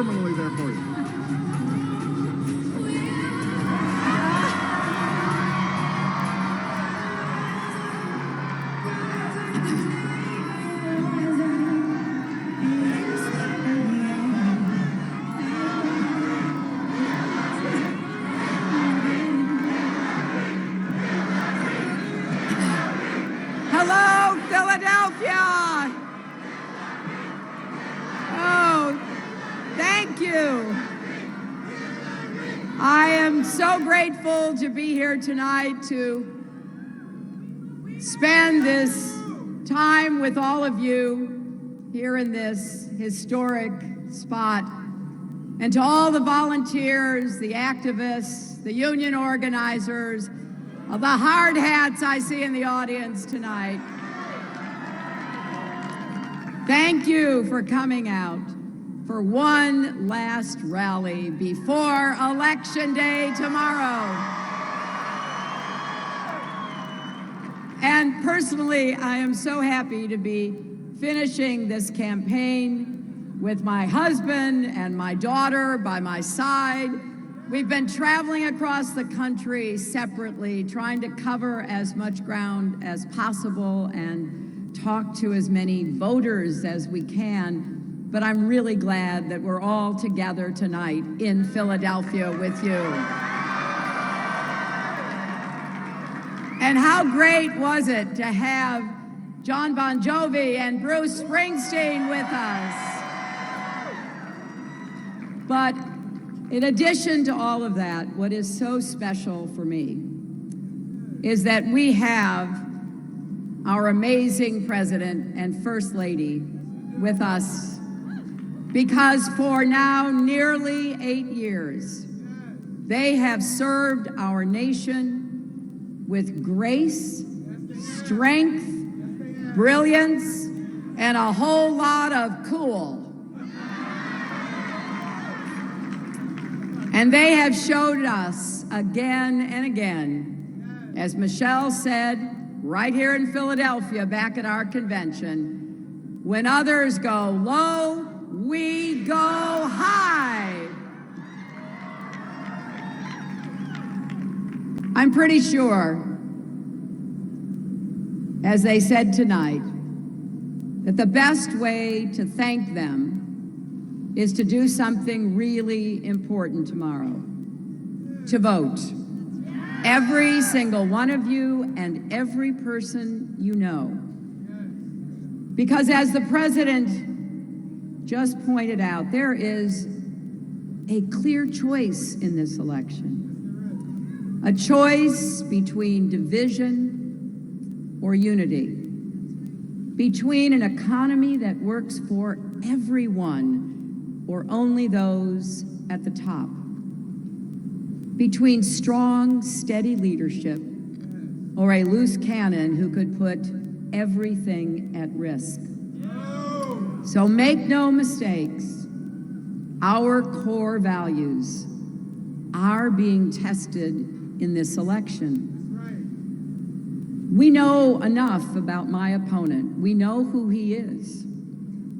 permanently there for you. Hello, Philadelphia! Oh, thank you. I am so grateful to be here tonight to spend this time with all of you here in this historic spot, and to all the volunteers, the activists, the union organizers, the hard hats I see in the audience tonight. Thank you for coming out for one last rally before Election Day tomorrow. And personally, I am so happy to be finishing this campaign with my husband and my daughter by my side. We've been traveling across the country separately, trying to cover as much ground as possible and talk to as many voters as we can. But I'm really glad that we're all together tonight in Philadelphia with you. And how great was it to have John Bon Jovi and Bruce Springsteen with us? But in addition to all of that, what is so special for me is that we have our amazing President and First Lady with us, because for now nearly 8 years, they have served our nation with grace, strength, brilliance, and a whole lot of cool. And they have showed us again and again, as Michelle said right here in Philadelphia back at our convention, when others go low, we go high. I'm pretty sure, as they said tonight, that the best way to thank them is to do something really important tomorrow, to vote. Every single one of you and every person you know. Because as the President just pointed out, there is a clear choice in this election. A choice between division or unity. Between an economy that works for everyone or only those at the top. Between strong, steady leadership or a loose cannon who could put everything at risk. So make no mistakes, our core values are being tested in this election. We know enough about my opponent. We know who he is.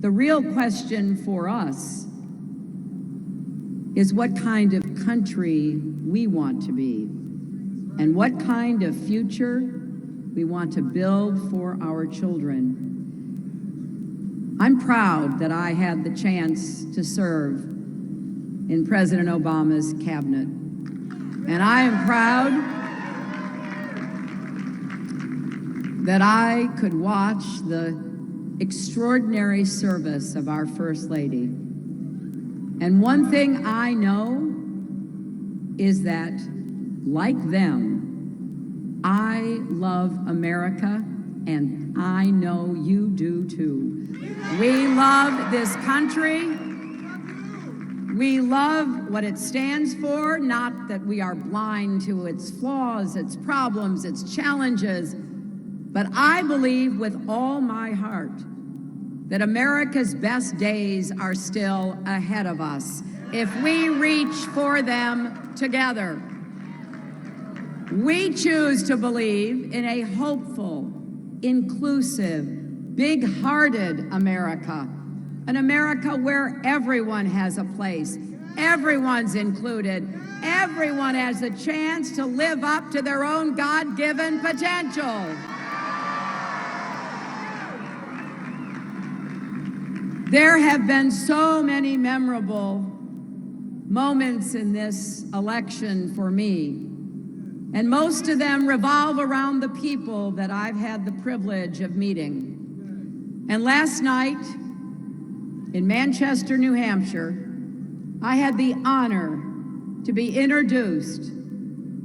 The real question for us is what kind of country we want to be and what kind of future we want to build for our children. I'm proud that I had the chance to serve in President Obama's cabinet. And I am proud that I could watch the extraordinary service of our First Lady. And one thing I know is that, like them, I love America, and I know you do too. We love this country. We love what it stands for, not that we are blind to its flaws, its problems, its challenges, but I believe with all my heart that America's best days are still ahead of us if we reach for them together. We choose to believe in a hopeful, inclusive, big-hearted America An America where everyone has a place, everyone's included, everyone has a chance to live up to their own God-given potential. There have been so many memorable moments in this election for me, and most of them revolve around the people that I've had the privilege of meeting. And last night, in Manchester, New Hampshire, I had the honor to be introduced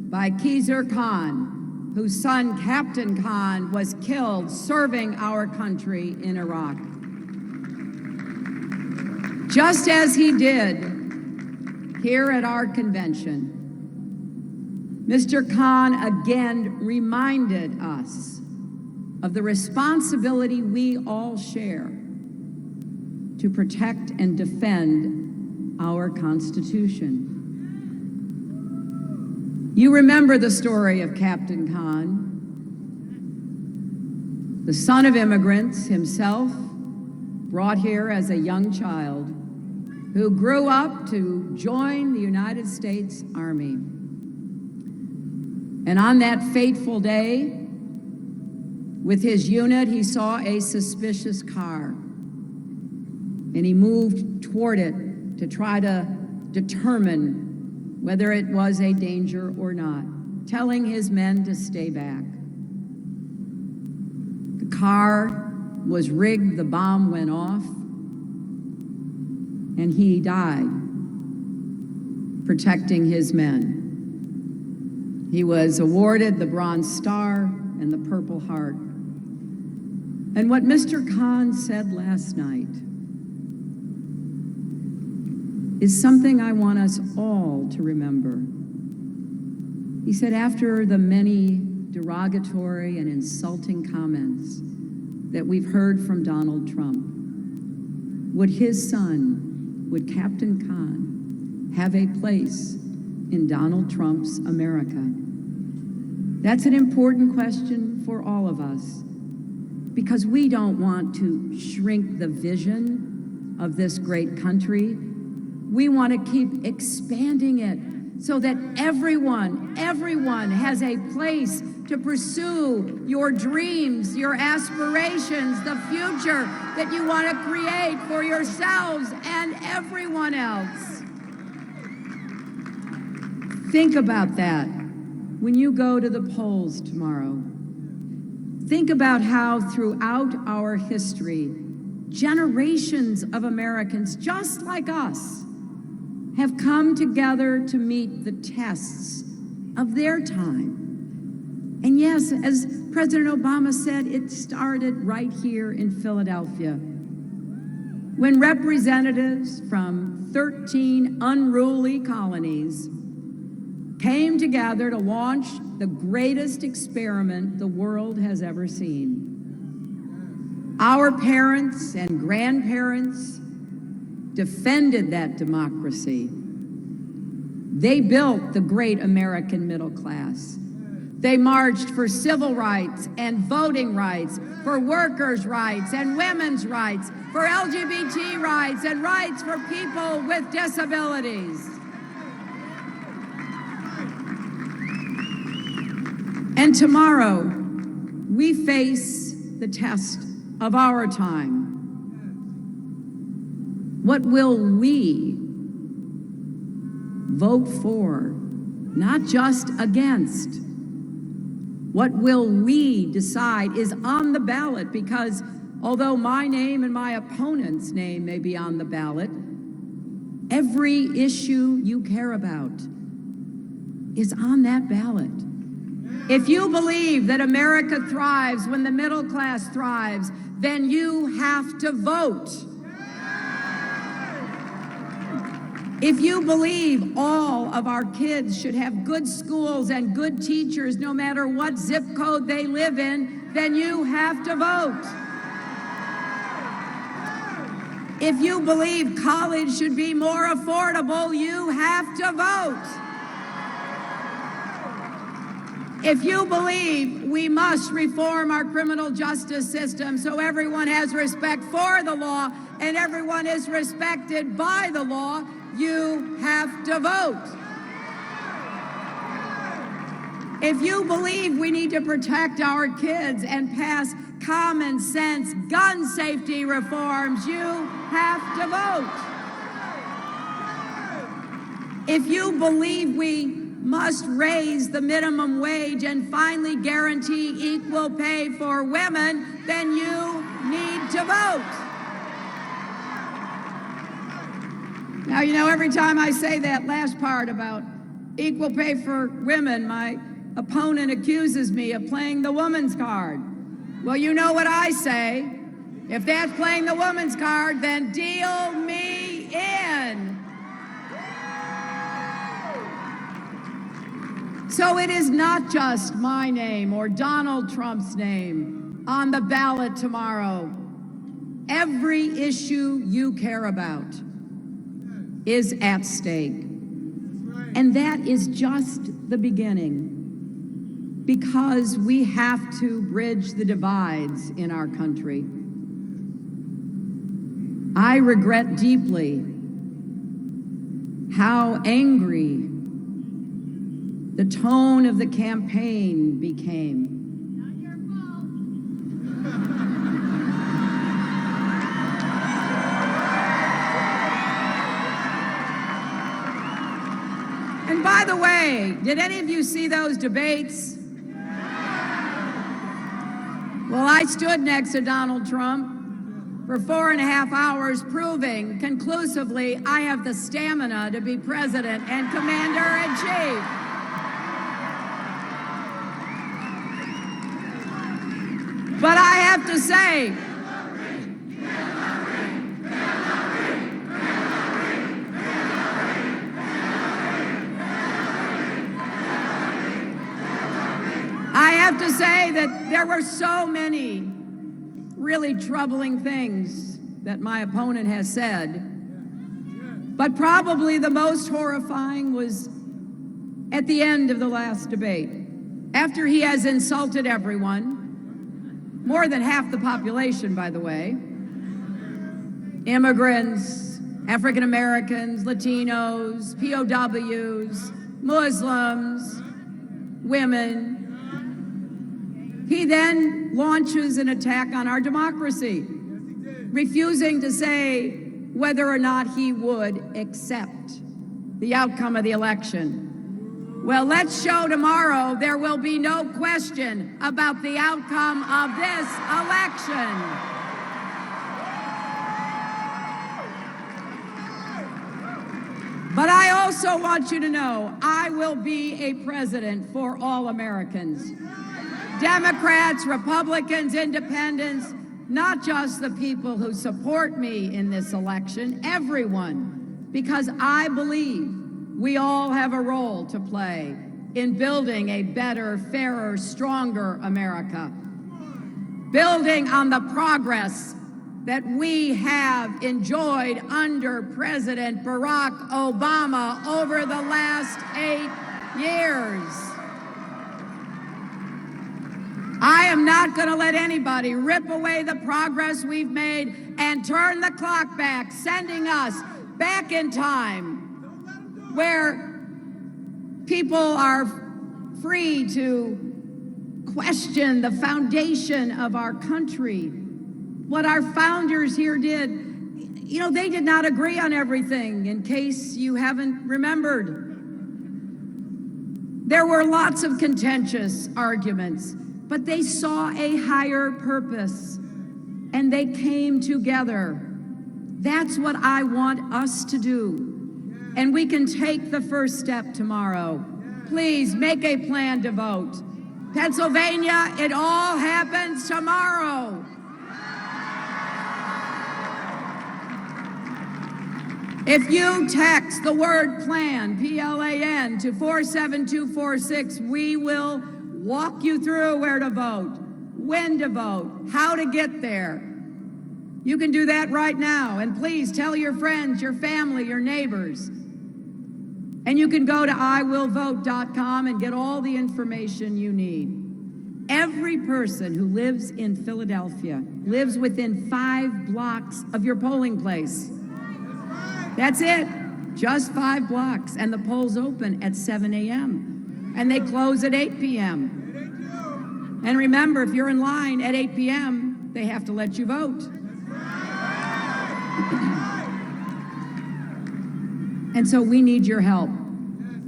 by Khizr Khan, whose son, Captain Khan, was killed serving our country in Iraq. Just as he did here at our convention, Mr. Khan again reminded us of the responsibility we all share to protect and defend our Constitution. You remember the story of Captain Khan, the son of immigrants himself, brought here as a young child, who grew up to join the United States Army. And on that fateful day, with his unit, he saw a suspicious car, and he moved toward it to try to determine whether it was a danger or not, telling his men to stay back. The car was rigged, the bomb went off, and he died protecting his men. He was awarded the Bronze Star and the Purple Heart. And what Mr. Khan said last night is something I want us all to remember. He said, after the many derogatory and insulting comments that we've heard from Donald Trump, would his son, would Captain Khan, have a place in Donald Trump's America? That's an important question for all of us, because we don't want to shrink the vision of this great country. We want to keep expanding it so that everyone has a place to pursue your dreams, your aspirations, the future that you want to create for yourselves and everyone else. Think about that when you go to the polls tomorrow. Think about how throughout our history, generations of Americans just like us have come together to meet the tests of their time. And yes, as President Obama said, it started right here in Philadelphia, when representatives from 13 unruly colonies came together to launch the greatest experiment the world has ever seen. Our parents and grandparents defended that democracy. They built the great American middle class. They marched for civil rights and voting rights, for workers' rights and women's rights, for LGBT rights and rights for people with disabilities. And tomorrow, we face the test of our time. What will we vote for, not just against? What will we decide is on the ballot? Because although my name and my opponent's name may be on the ballot, every issue you care about is on that ballot. If you believe that America thrives when the middle class thrives, then you have to vote. If you believe all of our kids should have good schools and good teachers no matter what zip code they live in, then you have to vote. If you believe college should be more affordable, you have to vote. If you believe we must reform our criminal justice system so everyone has respect for the law, and everyone is respected by the law, you have to vote. If you believe we need to protect our kids and pass common sense gun safety reforms, you have to vote. If you believe we must raise the minimum wage and finally guarantee equal pay for women, then you need to vote. Now, you know, every time I say that last part about equal pay for women, my opponent accuses me of playing the woman's card. Well, you know what I say. If that's playing the woman's card, then deal me in. So it is not just my name or Donald Trump's name on the ballot tomorrow. Every issue you care about is at stake. And that is just the beginning, because we have to bridge the divides in our country. I regret deeply how angry the tone of the campaign became. Not your fault. And by the way, did any of you see those debates? Well, I stood next to Donald Trump for 4.5 hours, proving conclusively I have the stamina to be president and commander-in-chief. But I have to say, that there were so many really troubling things that my opponent has said. But probably the most horrifying was at the end of the last debate, after he has insulted everyone, more than half the population, by the way, immigrants, African Americans, Latinos, POWs, Muslims, women. He then launches an attack on our democracy, refusing to say whether or not he would accept the outcome of the election. Well, let's show tomorrow there will be no question about the outcome of this election. But I also want you to know I will be a president for all Americans. Democrats, Republicans, Independents, not just the people who support me in this election, everyone, because I believe we all have a role to play in building a better, fairer, stronger America, building on the progress that we have enjoyed under President Barack Obama over the last 8 years. I am not going to let anybody rip away the progress we've made and turn the clock back, sending us back in time where people are free to question the foundation of our country. What our founders here did, you know, they did not agree on everything, in case you haven't remembered. There were lots of contentious arguments, but they saw a higher purpose, and they came together. That's what I want us to do. And we can take the first step tomorrow. Please make a plan to vote. Pennsylvania, it all happens tomorrow. If you text the word PLAN, P-L-A-N, to 47246, we will walk you through where to vote, when to vote, how to get there. You can do that right now. And please tell your friends, your family, your neighbors. And you can go to iwillvote.com and get all the information you need. Every person who lives in Philadelphia lives within 5 blocks of your polling place. That's it, just 5 blocks. And the polls open at 7 a.m. and they close at 8 p.m. And remember, if you're in line at 8 p.m., they have to let you vote. And so we need your help.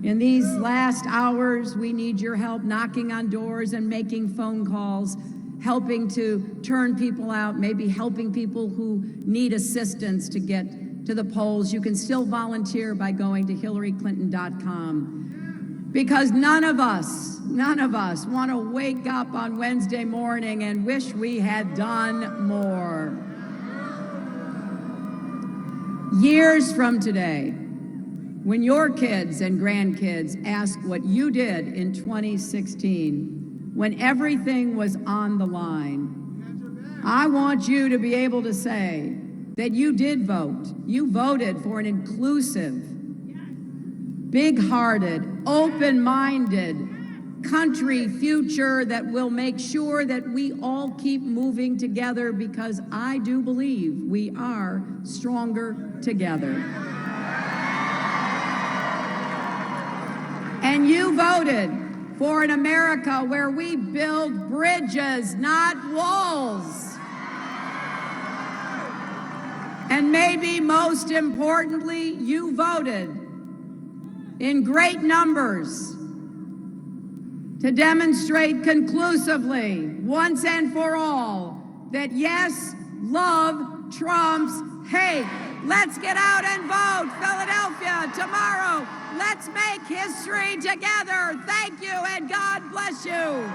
In these last hours, we need your help knocking on doors and making phone calls, helping to turn people out, maybe helping people who need assistance to get to the polls. You can still volunteer by going to HillaryClinton.com. Because none of us want to wake up on Wednesday morning and wish we had done more. Years from today, when your kids and grandkids ask what you did in 2016, when everything was on the line, I want you to be able to say that you did vote. You voted for an inclusive, big-hearted, open-minded country future that will make sure that we all keep moving together, because I do believe we are stronger together. And you voted for an America where we build bridges, not walls. And maybe most importantly, you voted in great numbers to demonstrate conclusively, once and for all, that yes, love trumps hate. Let's get out and vote, Philadelphia, tomorrow. Let's make history together. Thank you, and God bless you.